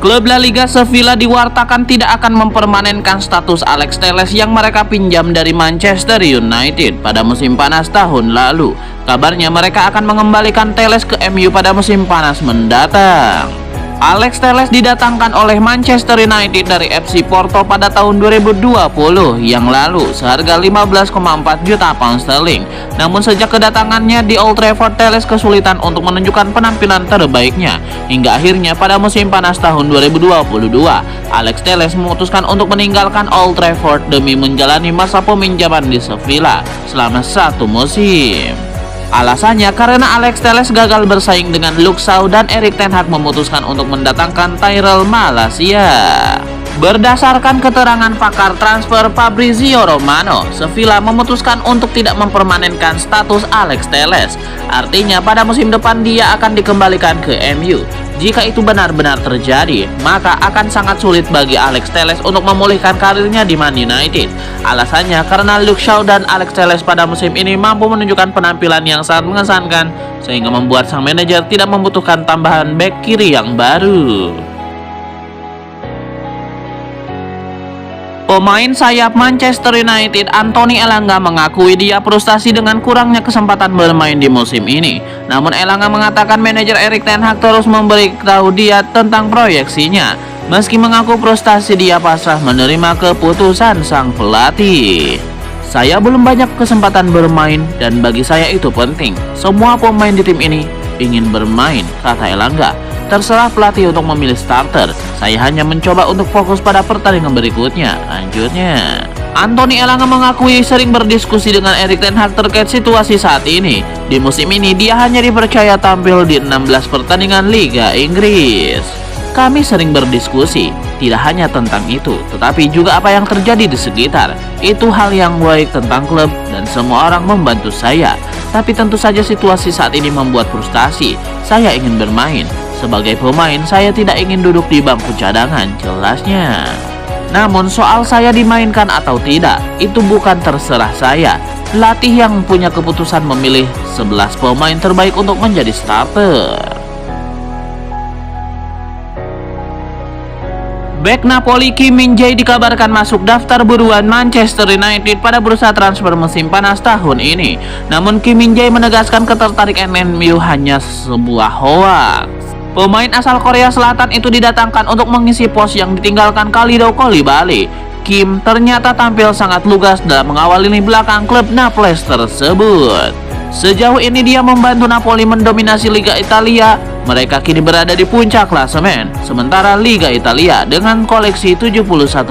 Klub La Liga Sevilla diwartakan tidak akan mempermanenkan status Alex Telles yang mereka pinjam dari Manchester United pada musim panas tahun lalu. Kabarnya mereka akan mengembalikan Telles ke MU pada musim panas mendatang. Alex Telles didatangkan oleh Manchester United dari FC Porto pada tahun 2020 yang lalu seharga 15,4 juta pound sterling. Namun sejak kedatangannya di Old Trafford, Telles kesulitan untuk menunjukkan penampilan terbaiknya. Hingga akhirnya pada musim panas tahun 2022, Alex Telles memutuskan untuk meninggalkan Old Trafford demi menjalani masa peminjaman di Sevilla selama 1 musim. Alasannya karena Alex Telles gagal bersaing dengan Luke Shaw dan Erik ten Hag memutuskan untuk mendatangkan Tyrell Malacia. Berdasarkan keterangan pakar transfer Fabrizio Romano, Sevilla memutuskan untuk tidak mempermanenkan status Alex Telles. Artinya pada musim depan dia akan dikembalikan ke MU. Jika itu benar-benar terjadi, maka akan sangat sulit bagi Alex Telles untuk memulihkan karirnya di Man United. Alasannya karena Luke Shaw dan Alex Telles pada musim ini mampu menunjukkan penampilan yang sangat mengesankan, sehingga membuat sang manajer tidak membutuhkan tambahan bek kiri yang baru. Pemain sayap Manchester United Anthony Elanga mengakui dia frustasi dengan kurangnya kesempatan bermain di musim ini. Namun Elanga mengatakan manajer Erik ten Hag terus memberitahu dia tentang proyeksinya. Meski mengaku frustasi, dia pasrah menerima keputusan sang pelatih. Saya belum banyak kesempatan bermain dan bagi saya itu penting. Semua pemain di tim ini ingin bermain, kata Elanga. Terserah pelatih untuk memilih starter. Saya hanya mencoba untuk fokus pada pertandingan berikutnya, lanjutnya. Anthony Elanga mengakui sering berdiskusi dengan Erik ten Hag terkait situasi saat ini. Di musim ini dia hanya dipercaya tampil di 16 pertandingan Liga Inggris. Kami sering berdiskusi, tidak hanya tentang itu, tetapi juga apa yang terjadi di sekitar. Itu hal yang baik tentang klub dan semua orang membantu saya. Tapi tentu saja situasi saat ini membuat frustasi. Saya ingin bermain. Sebagai pemain, saya tidak ingin duduk di bangku cadangan, jelasnya. Namun soal saya dimainkan atau tidak, itu bukan terserah saya. Pelatih yang punya keputusan memilih 11 pemain terbaik untuk menjadi starter. Bek Napoli Kim Min-jae dikabarkan masuk daftar buruan Manchester United pada bursa transfer musim panas tahun ini. Namun Kim Min-jae menegaskan ketertarikan MU hanya sebuah hoaks. Pemain asal Korea Selatan itu didatangkan untuk mengisi pos yang ditinggalkan Kalidou Koulibaly. Kim ternyata tampil sangat lugas dalam mengawal lini belakang klub Naples tersebut. Sejauh ini dia membantu Napoli mendominasi Liga Italia. Mereka kini berada di puncak klasemen, sementara Liga Italia dengan koleksi 71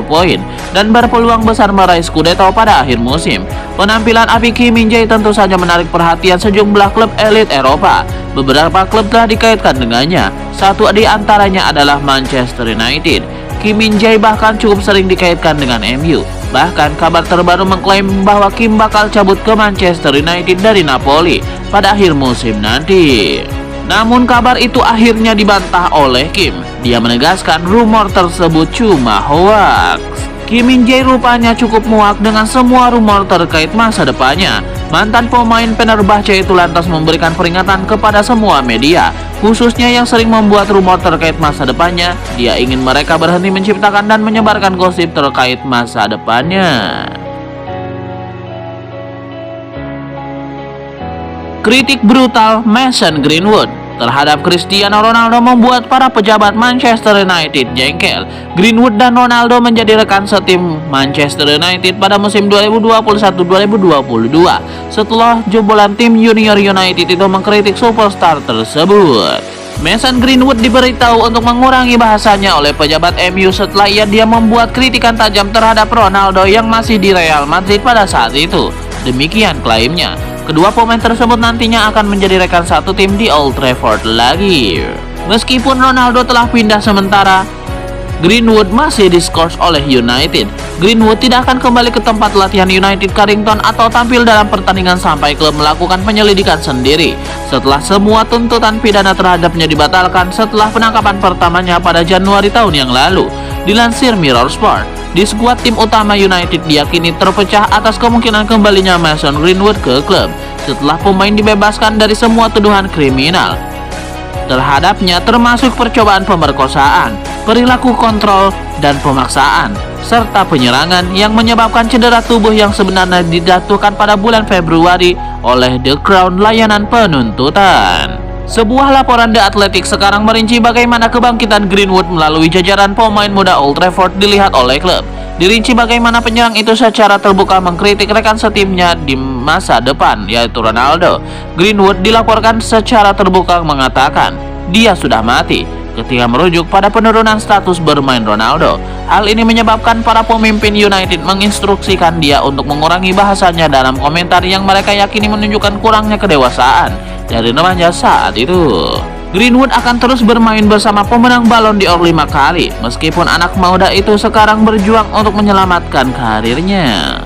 poin dan berpeluang besar meraih Scudetto pada akhir musim. Penampilan api Kim Min-jae tentu saja menarik perhatian sejumlah klub elit Eropa. Beberapa klub telah dikaitkan dengannya, satu di antaranya adalah Manchester United. Kim Min-jae bahkan cukup sering dikaitkan dengan MU. Bahkan kabar terbaru mengklaim bahwa Kim bakal cabut ke Manchester United dari Napoli pada akhir musim nanti. Namun kabar itu akhirnya dibantah oleh Kim. Dia menegaskan rumor tersebut cuma hoaks. Kim Min-jae rupanya cukup muak dengan semua rumor terkait masa depannya. Mantan pemain Fenerbahce itu lantas memberikan peringatan kepada semua media, khususnya yang sering membuat rumor terkait masa depannya. Dia ingin mereka berhenti menciptakan dan menyebarkan gosip terkait masa depannya. Kritik brutal Mason Greenwood terhadap Cristiano Ronaldo membuat para pejabat Manchester United jengkel. Greenwood dan Ronaldo menjadi rekan setim Manchester United pada musim 2021-2022 setelah jebolan tim Junior United itu mengkritik superstar tersebut. Mason Greenwood diberitahu untuk mengurangi bahasanya oleh pejabat MU setelah dia membuat kritikan tajam terhadap Ronaldo yang masih di Real Madrid pada saat itu. Demikian klaimnya. Kedua pemain tersebut nantinya akan menjadi rekan satu tim di Old Trafford lagi. Meskipun Ronaldo telah pindah sementara, Greenwood masih diskors oleh United. Greenwood tidak akan kembali ke tempat latihan United Carrington atau tampil dalam pertandingan sampai klub melakukan penyelidikan sendiri. Setelah semua tuntutan pidana terhadapnya dibatalkan setelah penangkapan pertamanya pada Januari tahun yang lalu. Dilansir Mirror Sport, di skuad tim utama United diyakini terpecah atas kemungkinan kembalinya Mason Greenwood ke klub setelah pemain dibebaskan dari semua tuduhan kriminal terhadapnya termasuk percobaan pemerkosaan. perilaku kontrol dan pemaksaan, serta penyerangan yang menyebabkan cedera tubuh yang sebenarnya dijatuhkan pada bulan Februari oleh The Crown layanan penuntutan. Sebuah laporan The Athletic sekarang merinci bagaimana kebangkitan Greenwood melalui jajaran pemain muda Old Trafford dilihat oleh klub. Dirinci bagaimana penyerang itu secara terbuka mengkritik rekan setimnya di masa depan, yaitu Ronaldo. Greenwood dilaporkan secara terbuka mengatakan dia sudah mati ketika merujuk pada penurunan status bermain Ronaldo. Hal ini menyebabkan para pemimpin United menginstruksikan dia untuk mengurangi bahasanya dalam komentar yang mereka yakini menunjukkan kurangnya kedewasaan dari namanya saat itu. Greenwood akan terus bermain bersama pemenang Ballon d'Or 5 kali, meskipun anak muda itu sekarang berjuang untuk menyelamatkan karirnya.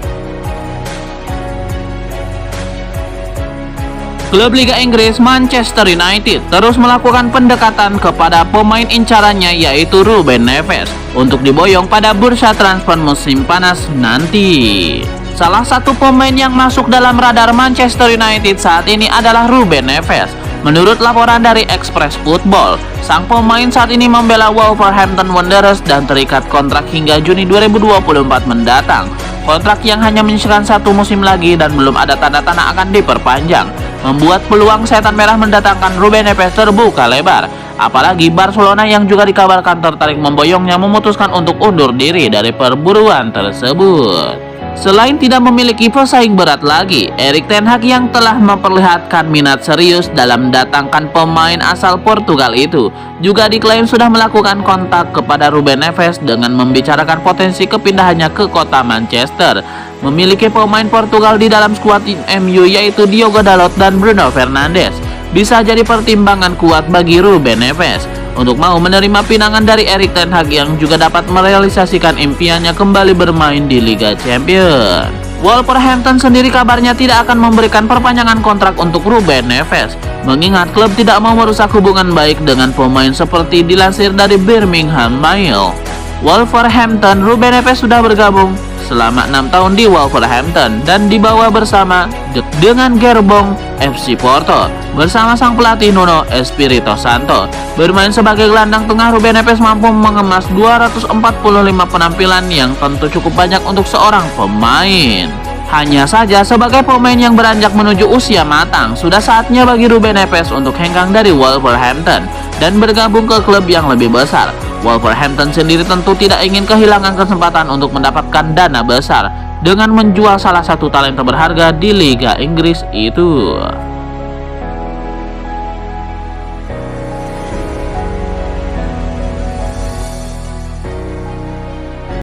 Klub Liga Inggris Manchester United terus melakukan pendekatan kepada pemain incarannya yaitu Ruben Neves untuk diboyong pada bursa transfer musim panas nanti. Salah satu pemain yang masuk dalam radar Manchester United saat ini adalah Ruben Neves. Menurut laporan dari Express Football, sang pemain saat ini membela Wolverhampton Wanderers dan terikat kontrak hingga Juni 2024 mendatang. Kontrak yang hanya menyisakan 1 musim lagi dan belum ada tanda-tanda akan diperpanjang, membuat peluang setan merah mendatangkan Ruben Neves terbuka lebar. Apalagi Barcelona yang juga dikabarkan tertarik memboyongnya memutuskan untuk undur diri dari perburuan tersebut. Selain tidak memiliki pesaing berat lagi, Erik ten Hag yang telah memperlihatkan minat serius dalam mendatangkan pemain asal Portugal itu juga diklaim sudah melakukan kontak kepada Ruben Neves dengan membicarakan potensi kepindahannya ke kota Manchester. Memiliki pemain Portugal di dalam skuad MU yaitu Diogo Dalot dan Bruno Fernandes bisa jadi pertimbangan kuat bagi Ruben Neves untuk mau menerima pinangan dari Erik ten Hag yang juga dapat merealisasikan impiannya kembali bermain di Liga Champions. Wolverhampton sendiri kabarnya tidak akan memberikan perpanjangan kontrak untuk Ruben Neves, mengingat klub tidak mau merusak hubungan baik dengan pemain seperti dilansir dari Birmingham Mail. Wolverhampton, Ruben Neves sudah bergabung selama 6 tahun di Wolverhampton dan dibawa bersama dengan gerbong FC Porto bersama sang pelatih Nuno Espirito Santo. Bermain sebagai gelandang tengah, Ruben Neves mampu mengemas 245 penampilan yang tentu cukup banyak untuk seorang pemain. Hanya saja sebagai pemain yang beranjak menuju usia matang, sudah saatnya bagi Ruben Neves untuk hengkang dari Wolverhampton dan bergabung ke klub yang lebih besar. Wolverhampton sendiri tentu tidak ingin kehilangan kesempatan untuk mendapatkan dana besar dengan menjual salah satu talenta berharga di Liga Inggris itu.